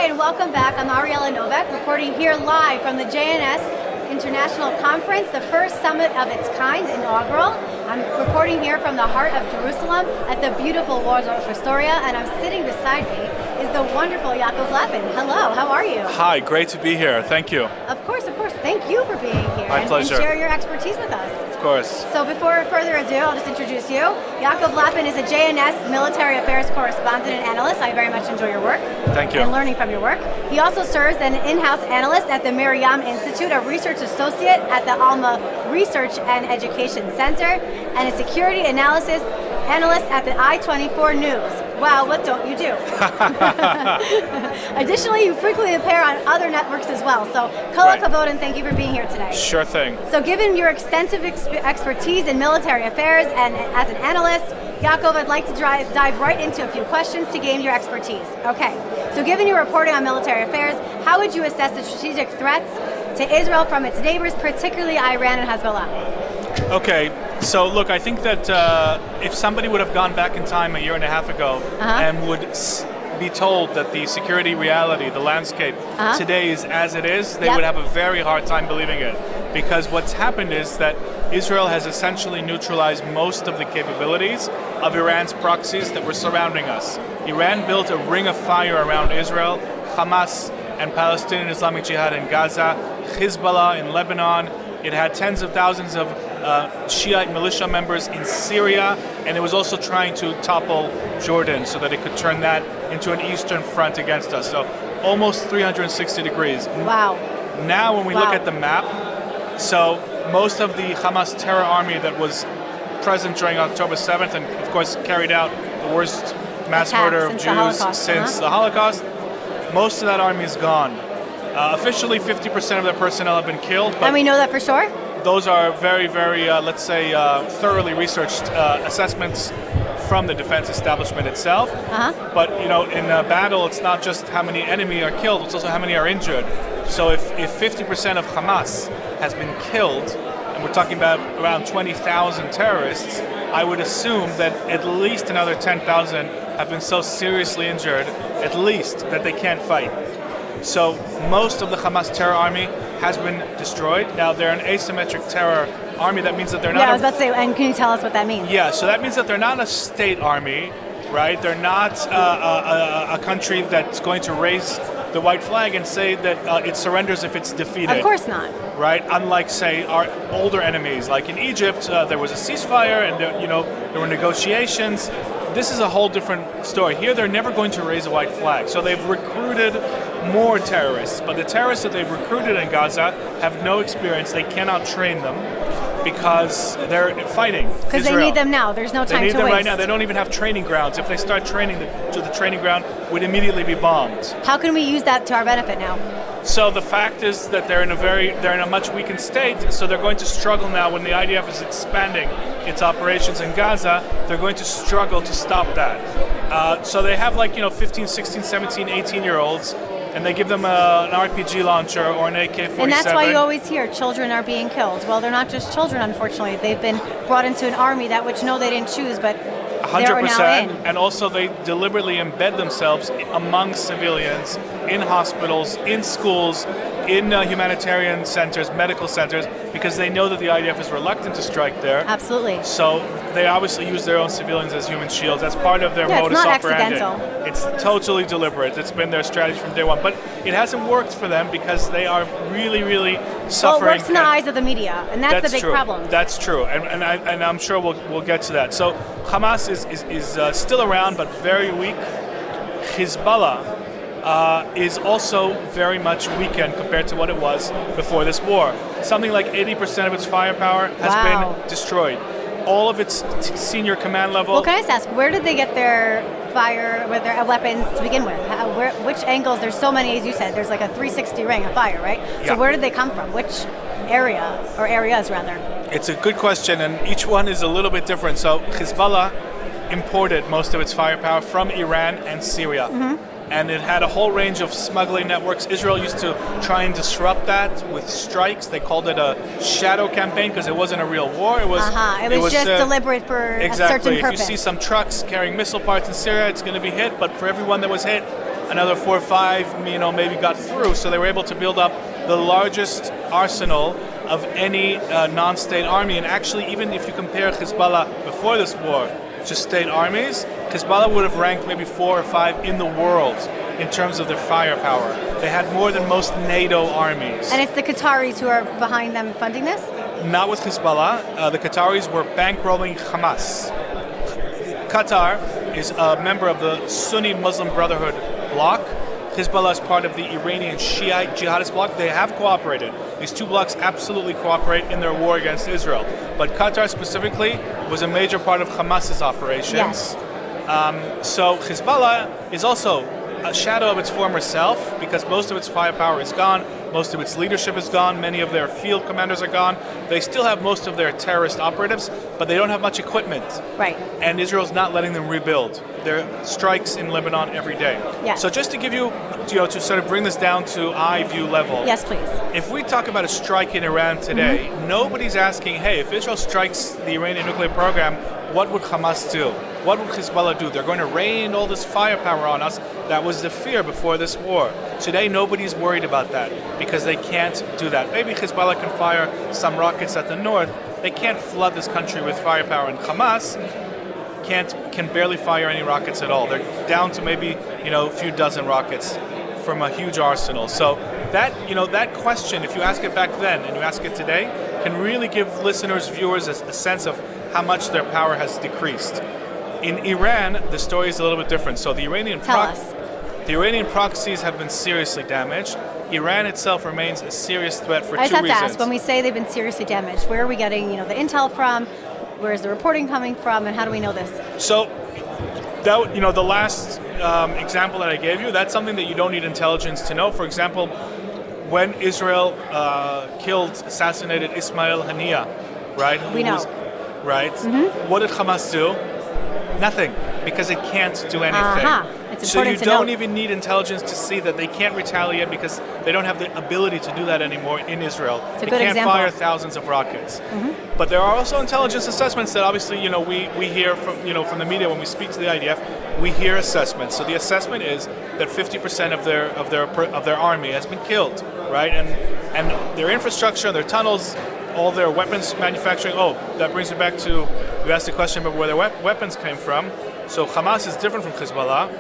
and welcome back. I'm Bar-Ilan University, reporting here live from the JNS International Conference, the first summit of its kind, inaugural. I'm reporting here from the heart of Jerusalem at the beautiful Waldorf Astoria, and I'm sitting beside me is the wonderful Yaakov Lappin. Hello, how are you? Hi, great to be here. Thank you. Of course. Thank you for being here. My pleasure. And share your expertise with us. Of course. So before further ado, I'll just introduce you. Yaakov Lappin is a JNS military affairs correspondent and analyst. I very much enjoy your work. Thank you. And learning from your work. He also serves as an in-house analyst at the MirYam Institute, a research associate at the Alma Research and Education Center, and a security analyst at the I-24 News. Wow, what don't you do? Additionally, you frequently appear on other networks as well. So, kol hakavod, and thank you for being here today. Sure thing. So, given your extensive expertise in military affairs and as an analyst, Yaakov, I'd like to dive right into a few questions to gain your expertise. Okay, so given your reporting on military affairs, how would you assess the strategic threats to Israel from its neighbors, particularly Iran and Hezbollah? Okay, so look, I think that if somebody would have gone back in time a year and a half ago and would be told that the security reality, the landscape today is as it is, they would have a very hard time believing it. Because what's happened is that Israel has essentially neutralized most of the capabilities of Iran's proxies that were surrounding us. Iran built a ring of fire around Israel, Hamas and Palestinian Islamic Jihad in Gaza, Hezbollah in Lebanon. It had tens of thousands of Shiite militia members in Syria, and it was also trying to topple Jordan so that it could turn that into an eastern front against us. So almost 360 degrees. Wow. Now when we look at the map, so most of the Hamas terror army that was present during October 7th and of course carried out the worst mass murder of Jews since the Holocaust, most of that army is gone. Officially, 50% of their personnel have been killed. But and we know that for sure? Those are very, very, let's say, thoroughly researched assessments from the defense establishment itself. But, you know, in a battle, it's not just how many enemy are killed, it's also how many are injured. So if 50% of Hamas has been killed, and we're talking about around 20,000 terrorists, I would assume that at least another 10,000 have been so seriously injured, at least, that they can't fight. So most of the Hamas terror army has been destroyed. Now they're an asymmetric terror army. That means that they're not. Yeah, I was about to say, and can you tell us what that means? Yeah, so that means that they're not a state army, right? They're not a country that's going to raise the white flag and say that it surrenders if it's defeated. Of course not. Right? Unlike, say, our older enemies, like in Egypt, there was a ceasefire and there were negotiations. This is a whole different story. Here, they're never going to raise a white flag. So they've recruited more terrorists, but the terrorists that they've recruited in Gaza have no experience. They cannot train them because they're fighting Because they need them now. There's no time to waste. They need them right now. They don't even have training grounds. If they start training, the training ground would immediately be bombed. How can we use that to our benefit now? So the fact is that they're in a much weakened state, so they're going to struggle now when the IDF is expanding its operations in Gaza. They're going to struggle to stop that. So they have 15, 16, 17, 18-year-olds, and they give them an RPG launcher or an AK-47. And that's why you always hear children are being killed. Well, they're not just children, unfortunately. They've been brought into an army that which they didn't choose, but 100%, and also they deliberately embed themselves among civilians, in hospitals, in schools, in humanitarian centers, medical centers, because they know that the IDF is reluctant to strike there. Absolutely. So they obviously use their own civilians as human shields. That's part of their modus operandi. It's not accidental. It's totally deliberate. It's been their strategy from day one. But it hasn't worked for them because they are really, really suffering. Well, it works in the eyes of the media, and that's the big problem. That's true, and I'm sure we'll get to that. So Hamas is still around, but very weak. Hezbollah is also very much weakened compared to what it was before this war. Something like 80% of its firepower has been destroyed. All of its senior command level. Well, can I just ask, where did they get their fire, with their weapons to begin with? Which angles? There's so many, as you said. There's like a 360 ring of fire, right? Yeah. So where did they come from? Which area, or areas rather? It's a good question, and each one is a little bit different. So Hezbollah imported most of its firepower from Iran and Syria. And it had a whole range of smuggling networks. Israel used to try and disrupt that with strikes. They called it a shadow campaign because it wasn't a real war. It was just deliberate for a certain purpose. If you see some trucks carrying missile parts in Syria, it's going to be hit. But for everyone that was hit, another 4 or 5, maybe got through. So they were able to build up the largest arsenal of any non-state army. And actually, even if you compare Hezbollah before this war to state armies, Hezbollah would have ranked maybe 4 or 5 in the world in terms of their firepower. They had more than most NATO armies. And it's the Qataris who are behind them funding this? Not with Hezbollah. The Qataris were bankrolling Hamas. Qatar is a member of the Sunni Muslim Brotherhood bloc. Hezbollah is part of the Iranian Shiite Jihadist bloc. They have cooperated. These two blocs absolutely cooperate in their war against Israel. But Qatar specifically was a major part of Hamas's operations. Yes. So Hezbollah is also a shadow of its former self because most of its firepower is gone, most of its leadership is gone, many of their field commanders are gone. They still have most of their terrorist operatives, but they don't have much equipment. Right. And Israel's not letting them rebuild. There are strikes in Lebanon every day. Yes. So just to give you, to sort of bring this down to eye view level. Yes, please. If we talk about a strike in Iran today, nobody's asking, hey, if Israel strikes the Iranian nuclear program, what would Hamas do? What would Hezbollah do? They're going to rain all this firepower on us. That was the fear before this war. Today, nobody's worried about that because they can't do that. Maybe Hezbollah can fire some rockets at the north. They can't flood this country with firepower, and Hamas can barely fire any rockets at all. They're down to maybe a few dozen rockets from a huge arsenal. So that question, if you ask it back then and you ask it today, can really give listeners, viewers a sense of how much their power has decreased. In Iran, the story is a little bit different. So the Iranian proxies have been seriously damaged. Iran itself remains a serious threat for two reasons. I just have to ask, when we say they've been seriously damaged, where are we getting the intel from? Where is the reporting coming from? And how do we know this? So that, the last example that I gave you, that's something that you don't need intelligence to know. For example, when Israel assassinated Ismail Haniyeh, right? We know. Right? What did Hamas do? Nothing, because it can't do anything. It's so you important to don't note. even need intelligence to see that they can't retaliate because they don't have the ability to do that anymore in Israel. It's a they good can't example. fire thousands of rockets. But there are also intelligence assessments that obviously we hear from the media when we speak to the IDF. We hear assessments. So the assessment is that 50% of their army has been killed, right? And their infrastructure, their tunnels, all their weapons manufacturing. Oh, that brings me back to, you asked the question about where their weapons came from. So Hamas is different from Hezbollah.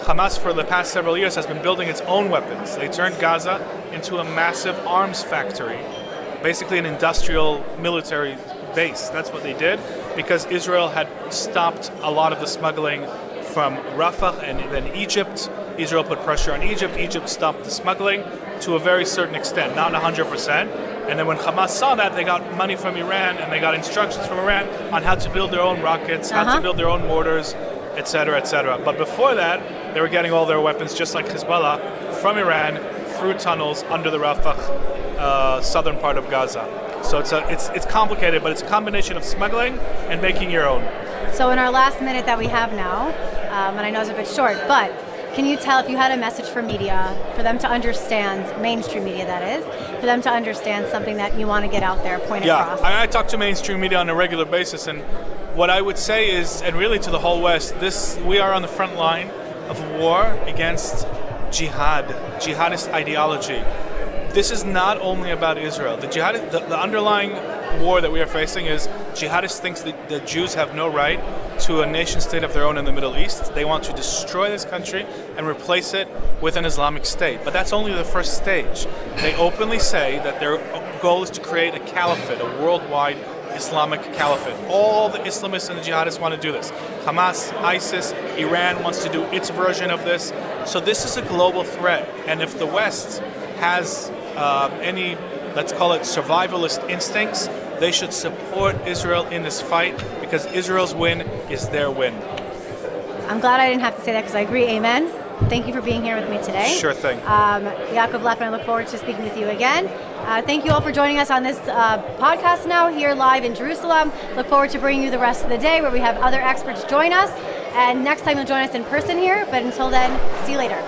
Hamas, for the past several years, has been building its own weapons. They turned Gaza into a massive arms factory, basically an industrial military base. That's what they did because Israel had stopped a lot of the smuggling from Rafah and then Egypt. Israel put pressure on Egypt. Egypt stopped the smuggling to a very certain extent, not 100%. And then when Hamas saw that, they got money from Iran and they got instructions from Iran on how to build their own rockets, how to build their own mortars, etc., etc. But before that, they were getting all their weapons, just like Hezbollah, from Iran through tunnels under the Rafah southern part of Gaza. So it's complicated, but it's a combination of smuggling and making your own. So in our last minute that we have now, and I know it's a bit short, but can you tell if you had a message for media, for them to understand, mainstream media that is, for them to understand something that you want to get out there, point across? Yeah, I talk to mainstream media on a regular basis, and what I would say is, and really to the whole West, we are on the front line of war against jihadist ideology. This is not only about Israel. The underlying war that we are facing is jihadists think that Jews have no right to a nation state of their own in the Middle East. They want to destroy this country and replace it with an Islamic state. But that's only the first stage. They openly say that their goal is to create a caliphate, a worldwide Islamic caliphate. All the Islamists and the jihadists want to do this. Hamas, ISIS, Iran wants to do its version of this. So this is a global threat. And if the West has any, let's call it survivalist instincts, they should support Israel in this fight because Israel's win is their win. I'm glad I didn't have to say that because I agree. Amen. Thank you for being here with me today. Sure thing. Yaakov Lappin, I look forward to speaking with you again. Thank you all for joining us on this podcast now here live in Jerusalem. Look forward to bringing you the rest of the day where we have other experts join us. And next time you'll join us in person here. But until then, see you later.